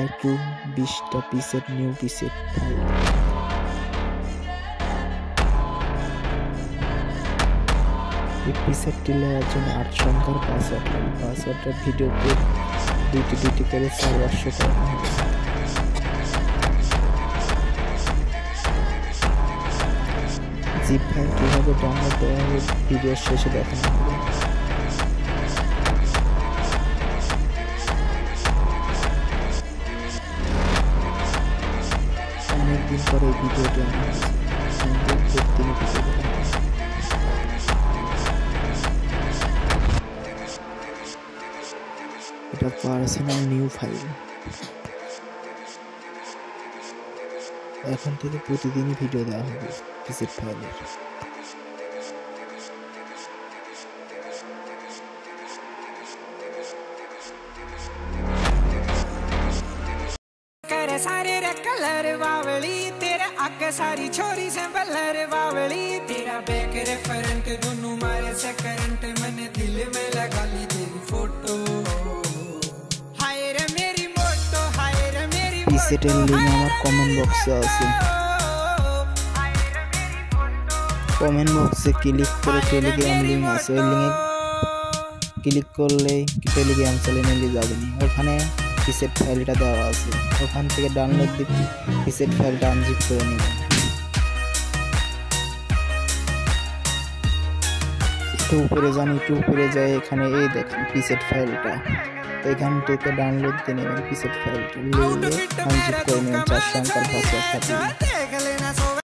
একটু 20টা পিসের নিউ পিসের ফাইল। এই পিসেরটি লেয়ার জন্য 8 সংখ্যার পাসওয়ার্ড লাগবে। পাসওয়ার্ডটা ভিডিওতে দুইটি করে সার্ভার শো করানো হবে। জিপ ফাইল কিভাবে ডাউনলোড করা হবে ভিডিওর শেষে দেখানো হবে। অনেকদিন পরে এই ভিডিওটি আমি এটা পার্সোনাল নিউ ফাইল। এখন থেকে প্রতিদিনই ভিডিও দেওয়া হবে পিসের ফাইলের। सारे कलर बावली तेरे आगे सारी छोरी से बलर बावली तेरा बैक रेफरेंट दोनों मारे से करंट मैंने दिल में लगा ली तेरी फोटो हाय रे मेरी मोटो हाय रे मेरी পিসেটের লিংক আমার কমেন্ট বক্সে আছে। কমেন্ট বক্সে ক্লিক করে টেলিগ্রাম লিংক আছে, ওই লিংকে ক্লিক করলেই টেলিগ্রাম চ্যানেলে যাবেন। ওখানে পিসেট ফাইলটা দেওয়া আছে, ওখান থেকে ডাউনলোড দিয়ে পিসেট ফাইলটা আনজিপ করে নেবেন। একটু উপরে যান, একটু উপরে যায় এখানে এই দেখেন পিসেট ফাইলটা, তো এখান থেকে ডাউনলোড দিয়ে নেবেন পিসেট ফাইলটা, নিয়ে আনজিপ করে নেবেন 4 সংখ্যার পাসওয়ার্ড সাথে।